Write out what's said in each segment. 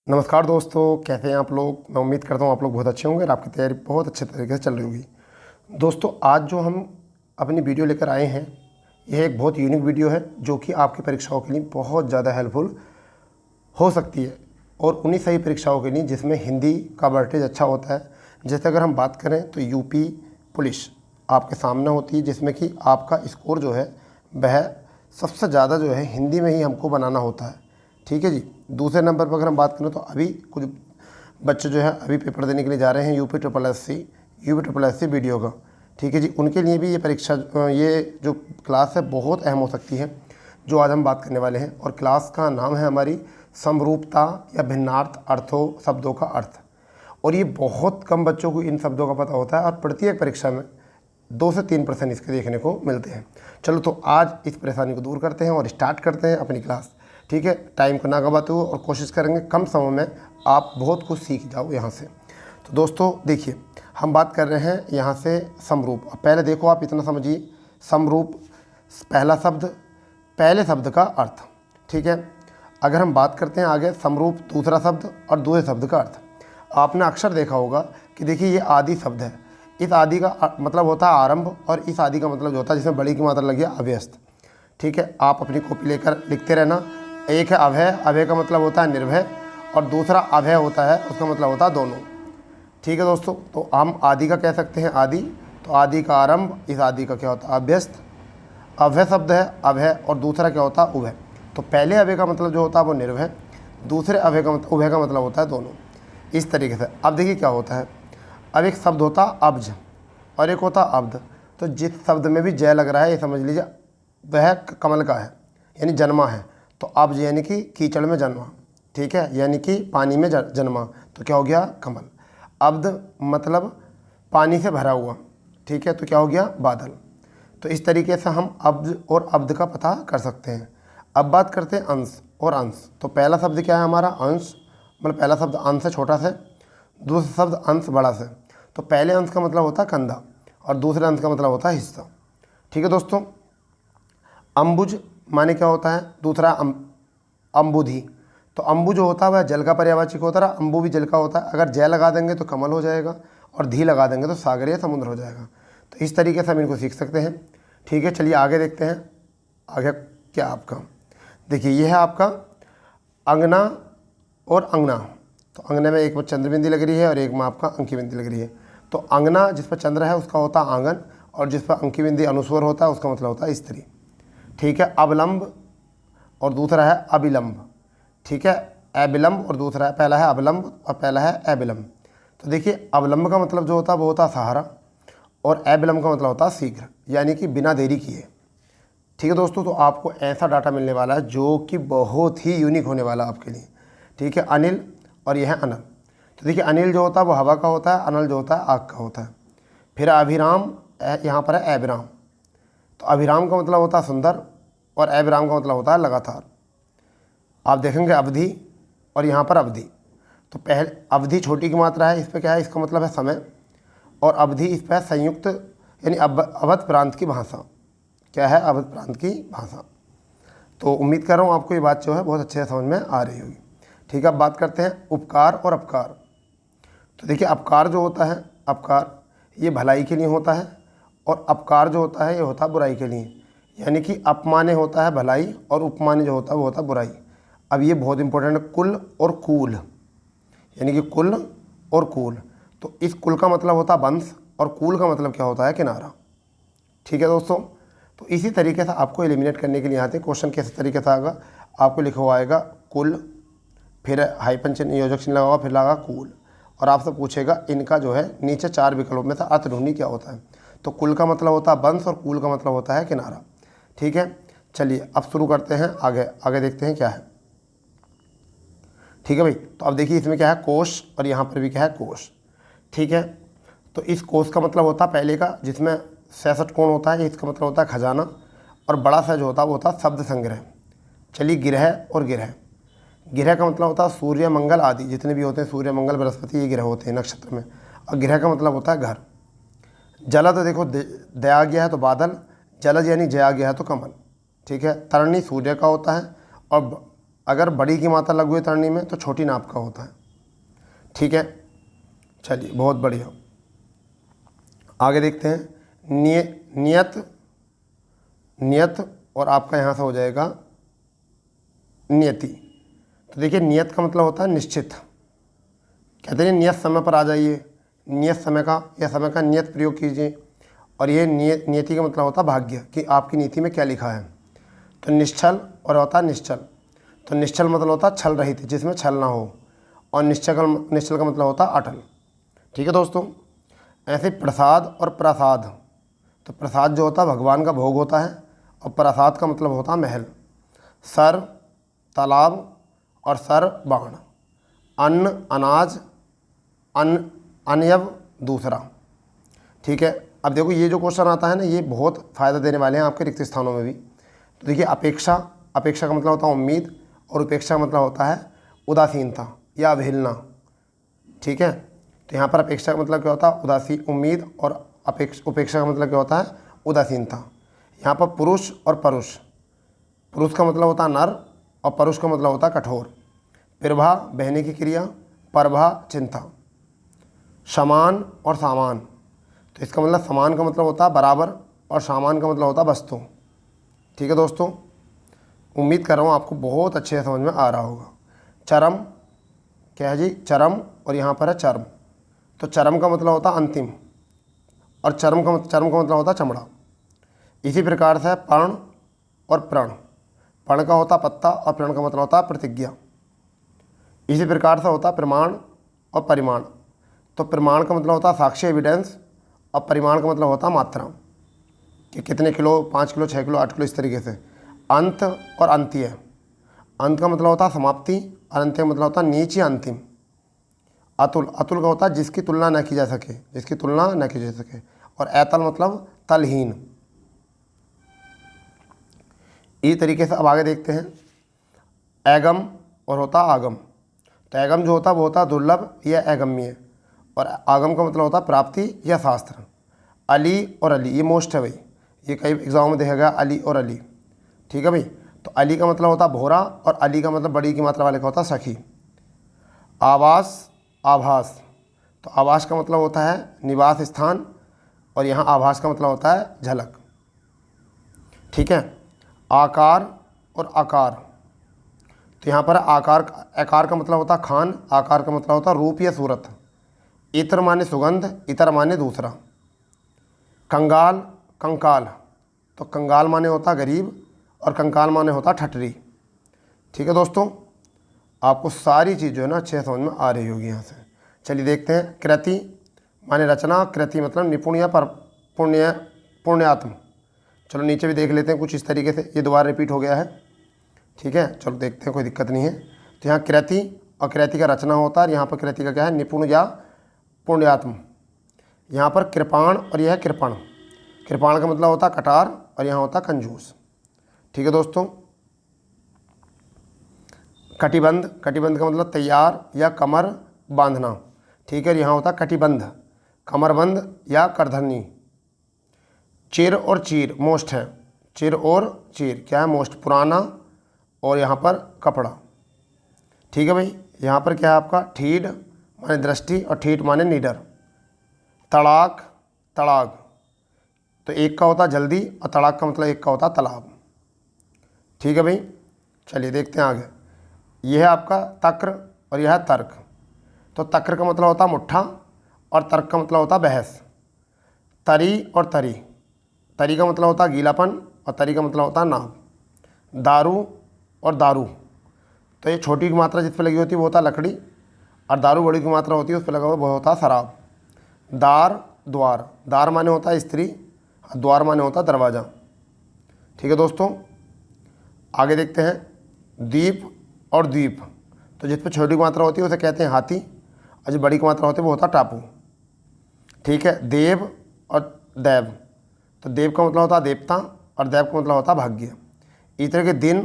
नमस्कार दोस्तों, कैसे हैं आप लोग। मैं उम्मीद करता हूँ आप लोग बहुत अच्छे होंगे और आपकी तैयारी बहुत अच्छे तरीके से चल रही होगी। दोस्तों, आज जो हम अपनी वीडियो लेकर आए हैं, यह एक बहुत यूनिक वीडियो है जो कि आपकी परीक्षाओं के लिए बहुत ज़्यादा हेल्पफुल हो सकती है, और उन्हीं सही परीक्षाओं के लिए जिसमें हिंदी का वर्टेज अच्छा होता है। जैसे अगर हम बात करें तो यूपी पुलिस आपके सामने होती है, जिसमें कि आपका स्कोर जो है वह सबसे ज़्यादा जो है हिंदी में ही हमको बनाना होता है। ठीक है जी। दूसरे नंबर पर अगर हम बात करें तो अभी कुछ बच्चे जो है अभी पेपर देने के लिए जा रहे हैं UP triple S C video का। ठीक है जी। उनके लिए भी ये परीक्षा ये जो क्लास है बहुत अहम हो सकती है, जो आज हम बात करने वाले हैं। और क्लास का नाम है हमारी समरूपता या भिन्नार्थ अर्थों शब्दों का अर्थ। और ये बहुत कम बच्चों को इन शब्दों का पता होता है, और प्रत्येक परीक्षा में 2 से 3% इसके देखने को मिलते हैं। चलो तो आज इस परेशानी को दूर करते हैं और स्टार्ट करते हैं अपनी क्लास। ठीक है, टाइम को ना गवाते हुए, और कोशिश करेंगे कम समय में आप बहुत कुछ सीख जाओ यहाँ से। तो दोस्तों देखिए, हम बात कर रहे हैं यहाँ से समरूप। अब पहले देखो, आप इतना समझिए, समरूप पहला शब्द, पहले शब्द का अर्थ। ठीक है। अगर हम बात करते हैं आगे, समरूप दूसरा शब्द और दूसरे शब्द का अर्थ। आपने अक्सर देखा होगा कि देखिए ये आदि शब्द है। इस आदि का मतलब होता है आरंभ, और इस आदि का मतलब जो होता है जिसमें बड़ी की मात्रा लगी है अव्यस्त। ठीक है, आप अपनी कॉपी लेकर लिखते रहना। एक है अभय, अभय का मतलब होता है निर्भय, और दूसरा अभय होता है, उसका मतलब होता है दोनों। ठीक है दोस्तों, तो हम आदि का कह सकते हैं आदि, तो आदि का आरंभ, इस आदि का क्या होता है अभ्यस्त। अभय शब्द है अभय, और दूसरा क्या होता है उभय। तो पहले अभय का मतलब जो होता है वो निर्भय, दूसरे अभय का मतलब उभय का मतलब होता है दोनों। इस तरीके से अब देखिए क्या होता है। अब एक शब्द होता है अब्ज और एक होता है अब्द। तो जिस शब्द में भी जय लग रहा है ये समझ लीजिए वह कमल का है, यानी जन्मा है। तो अब्ज यानी कि कीचड़ में जन्मा। ठीक है, यानी कि पानी में जन्मा, तो क्या हो गया कमल। अब्द मतलब पानी से भरा हुआ। ठीक है, तो क्या हो गया बादल। तो इस तरीके से हम अब्ज और अब्द का पता कर सकते हैं। अब बात करते हैं अंश और अंश। तो पहला शब्द क्या है हमारा अंश, मतलब पहला शब्द अंश है छोटा से, दूसरा शब्द अंश बड़ा से। तो पहले अंश का मतलब होता है कंधा, और दूसरे अंश का मतलब होता है हिस्सा। ठीक है दोस्तों। अम्बुज माने क्या होता है, दूसरा अम्बुधि। तो अम्बु जो होता है वह जल का पर्यायवाची होता है, अम्बु भी जल का होता है। अगर जय लगा देंगे तो कमल हो जाएगा, और धी लगा देंगे तो सागर या समुद्र हो जाएगा। तो इस तरीके से हम इनको सीख सकते हैं। ठीक है, चलिए आगे देखते हैं। आगे क्या आपका, देखिए यह है आपका अंगना और अंगना। तो अंगना में एक पर चंद्र बिंदी लग रही है और एक में आपका अंकी बिंदी लग रही है। तो अंगना जिस पर चंद्र है उसका होता है आंगन, और जिस पर अंकी बिंदी अनुस्वर होता है उसका मतलब होता है स्त्री। ठीक है, अवलंब और दूसरा है अविलंब। ठीक है, अविलंब और दूसरा है, पहला है अवलंब और पहला है अविलंब। तो देखिए अवलंब का मतलब जो होता है वो होता है सहारा, और अविलंब का मतलब होता है शीघ्र, यानी कि बिना देरी किए। ठीक है दोस्तों, तो आपको ऐसा डाटा मिलने वाला है जो कि बहुत ही यूनिक होने वाला है आपके लिए। ठीक है, अनिल और यह है अनल। तो देखिए अनिल जो होता है वो हवा का होता है, अनल जो होता है आग का होता है। फिर अभिराम, यहाँ पर है अभिराम। तो अभिराम का मतलब होता है सुंदर, और अभिराम का मतलब होता है लगातार। आप देखेंगे अवधि और यहाँ पर अवधि। तो पहले अवधि छोटी की मात्रा है, इस पर क्या है, इसका मतलब है समय, और अवधि इस पर संयुक्त यानी अवध प्रांत की भाषा। क्या है, अवध प्रांत की भाषा। तो उम्मीद कर रहा हूँ आपको ये बात जो है बहुत अच्छे से समझ में आ रही होगी। ठीक है, अब बात करते हैं उपकार और अपकार। तो देखिए अपकार जो होता है, अपकार ये भलाई के लिए होता है, और अपकार जो होता है ये होता है बुराई के लिए। यानी कि अपमान्य होता है भलाई, और उपमान्य जो होता है वो होता है बुराई। अब ये बहुत इंपॉर्टेंट है, कुल और कूल, यानी कि कुल और कूल। तो इस कुल का मतलब होता है वंश, और कूल का मतलब क्या होता है किनारा। ठीक है दोस्तों, तो इसी तरीके से आपको एलिमिनेट करने के लिए आते हैं क्वेश्चन। कैसे तरीके से आएगा, आपको लिखा हुआ आएगा कुल, फिर हाइपन चिन्ह योजक चिन्ह लगा हुआ, फिर लगा कूल, और आपसे पूछेगा इनका जो है नीचे 4 विकल्पों में से अर्थ ढूंढनी क्या होता है। तो कुल का मतलब होता है वंश, और कूल का मतलब होता है किनारा। ठीक है, चलिए अब शुरू करते हैं, आगे आगे देखते हैं क्या है। ठीक है भाई, तो अब देखिए इसमें क्या है कोश, और यहाँ पर भी क्या है कोश। ठीक है, तो इस कोश का मतलब होता है पहले का जिसमें 66 कोण होता है, इसका मतलब होता है खजाना, और बड़ा सा जो होता है वो होता है शब्द संग्रह। चलिए गिरह और गिरह। गिरह का मतलब होता है सूर्य मंगल आदि जितने भी होते हैं, सूर्य मंगल बृहस्पति ये ग्रह होते हैं नक्षत्र में। और गिरह का मतलब होता है घर। जलद देखो दया गया है तो बादल, जलज यानी जया गया है तो कमल। ठीक है, तरणी सूर्य का होता है, और अगर बड़ी की मात्रा लघु तरणी में तो छोटी नाप का होता है। ठीक है, चलिए बहुत बढ़िया। आगे देखते हैं नियत। नियत और आपका यहाँ से हो जाएगा नियति। तो देखिए नियत का मतलब होता है निश्चित। कहते हैं नियत समय पर आ जाइए, नियत समय का या समय का नियत प्रयोग कीजिए। और ये नियति का मतलब होता है भाग्य, कि आपकी नीति में क्या लिखा है। तो निश्चल और होता है निश्चल। तो निश्चल मतलब होता है छल रहित, जिसमें छल ना हो। और निश्चल का मतलब होता है अटल। ठीक है दोस्तों, ऐसे प्रसाद और प्रसाद। तो प्रसाद जो होता है भगवान का भोग होता है, और प्रसाद का मतलब होता है महल। सर तालाब और सर बाण। अन्न अनाज, अनयव दूसरा। ठीक है, अब देखो ये जो क्वेश्चन आता है ना, ये बहुत फ़ायदा देने वाले हैं आपके रिक्त स्थानों में भी। तो देखिए अपेक्षा, अपेक्षा का मतलब होता है उम्मीद, और उपेक्षा का मतलब होता है उदासीनता या अवहेलना। ठीक है, तो यहाँ पर अपेक्षा का मतलब क्या होता है उदासी उम्मीद, और उपेक्षा का मतलब क्या होता है उदासीनता। यहाँ पर पुरुष और परुष। पुरुष का मतलब होता है नर, और परुष का मतलब होता है कठोर। प्रभा बहने की क्रिया, प्रभा चिंता। समान और सामान। तो इसका मतलब समान का मतलब होता है बराबर, और सामान का मतलब होता है वस्तु। ठीक है दोस्तों, उम्मीद कर रहा हूँ आपको बहुत अच्छे से समझ में आ रहा होगा। चरम क्या है जी, चरम, और यहाँ पर है चर्म। तो चरम का मतलब होता है अंतिम, और चर्म का मतलब होता है चमड़ा। इसी प्रकार से पर्ण और प्रण। पर्ण का होता पत्ता, और प्रण का मतलब होता है प्रतिज्ञा। इसी प्रकार से होता प्रमाण और परिमाण। तो प्रमाण का मतलब होता है साक्ष्य एविडेंस, और परिमाण का मतलब होता है मात्रा, कि कितने किलो, 5 किलो, 6 किलो, 8 किलो, इस तरीके से। अंत और अंत्य। अंत का मतलब होता है समाप्ति, और अंत्य का मतलब होता है नीच या अंतिम। अतुल, अतुल का होता है जिसकी तुलना न की जा सके, जिसकी तुलना न की जा सके। और अतल मतलब तलहीन। इसी तरीके से अब आगे देखते हैं एगम और होता आगम। तो एगम जो होता है वो होता है दुर्लभ या अगम्य, और आगम का मतलब होता है प्राप्ति या शास्त्र। अली और अली, ये मोस्ट है भाई, ये कई एग्जाम में देखा गया अली और अली। ठीक है भाई, तो अली का मतलब होता है भोरा, और अली का मतलब बड़ी की मात्रा वाले का होता है सखी। आवास आभास। तो आवास का मतलब होता है निवास स्थान, और यहाँ आभास का मतलब होता है झलक। ठीक है, आकार और आकार। तो यहाँ पर आकार का मतलब होता है खान, आकार का मतलब होता है रूप या सूरत। इतर माने सुगंध, इतर माने दूसरा। कंगाल कंकाल। तो कंगाल माने होता है गरीब, और कंकाल माने होता है ठटरी। ठीक है दोस्तों, आपको सारी चीज़ जो है ना अच्छे समझ में आ रही होगी यहाँ से। चलिए देखते हैं कृति माने रचना, कृति मतलब निपुण या पुण्यात्म। चलो नीचे भी देख लेते हैं कुछ इस तरीके से, ये दोबारा रिपीट हो गया है। ठीक है, चलो देखते हैं, कोई दिक्कत नहीं है। तो यहाँ कृति और कृति का रचना होता है, और यहाँ पर कृति का क्या है निपुण या पुण्यात्म। यहाँ पर कृपाण और यह है कृपण। कृपाण का मतलब होता है कटार, और यहाँ होता है कंजूस। ठीक है दोस्तों, कटिबंध, कटिबंध का मतलब तैयार या कमर बांधना। ठीक है, यहाँ होता है कटिबंध, कमरबंद या करधनी। चिर और चीर मोस्ट है, चिर और चीर क्या है मोस्ट, पुराना, और यहाँ पर कपड़ा। ठीक है भाई, यहाँ पर क्या है आपका ठीड माने दृष्टि, और ठीठ माने नीडर। तड़ाक तड़ाग। तो एक का होता है जल्दी, और तड़ाक का मतलब एक का होता है तालाब। ठीक है भाई, चलिए देखते हैं आगे। यह है आपका तक्र, और यह है तर्क। तो तक्र का मतलब होता है मुट्ठा, और तर्क का मतलब होता है बहस। तरी और तरी। तरी का मतलब होता है गीलापन, और तरी का मतलब होता है नाव। दारू और दारू। तो ये छोटी की मात्रा जिस पर लगी होती है वो होता है लकड़ी, और दारू बड़ी की मात्रा होती है उस पर लगा हुआ वो होता है शराब। दार द्वार। दार माने होता है स्त्री, द्वार माने होता है दरवाज़ा। ठीक है दोस्तों, आगे देखते हैं द्वीप और द्वीप। तो जिस पर छोटी की मात्रा होती है उसे कहते हैं हाथी, और जो बड़ी की मात्रा होती है वो होता है टापू। ठीक है, देव और दैव। तो देव का मतलब होता है देवता, और दैव का मतलब होता है भाग्य। इस तरह के दिन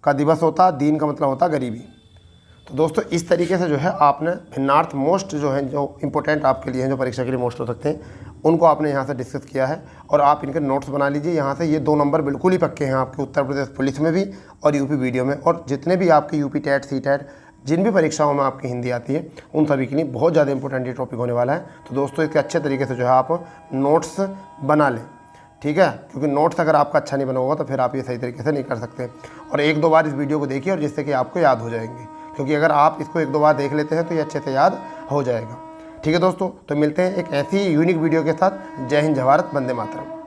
का दिवस होता है, दीन का मतलब होता है गरीबी। तो दोस्तों इस तरीके से जो है आपने भिन्नार्थ मोस्ट जो है, जो इंपॉर्टेंट आपके लिए हैं, जो परीक्षा के लिए मोस्ट हो सकते हैं, उनको आपने यहाँ से डिस्कस किया है और आप इनके नोट्स बना लीजिए यहाँ से। ये 2 नंबर बिल्कुल ही पक्के हैं आपके उत्तर प्रदेश पुलिस में भी और यूपी वीडियो में, और जितने भी आपके यूपी टेट सी टेट जिन भी परीक्षाओं में आपकी हिंदी आती है उन सभी के लिए बहुत ज़्यादा इंपॉर्टेंट ये टॉपिक होने वाला है। तो दोस्तों इसके अच्छे तरीके से जो है आप नोट्स बना लें, ठीक है, क्योंकि नोट्स अगर आपका अच्छा नहीं बना होगा तो फिर आप ये सही तरीके से नहीं कर सकते। और 1-2 बार इस वीडियो को देखिए और जिससे कि आपको याद हो जाएंगे, क्योंकि अगर आप इसको 1-2 बार देख लेते हैं तो ये अच्छे से याद हो जाएगा। ठीक है दोस्तों, तो मिलते हैं एक ऐसी यूनिक वीडियो के साथ। जय हिंद, जय भारत, वंदे मातरम।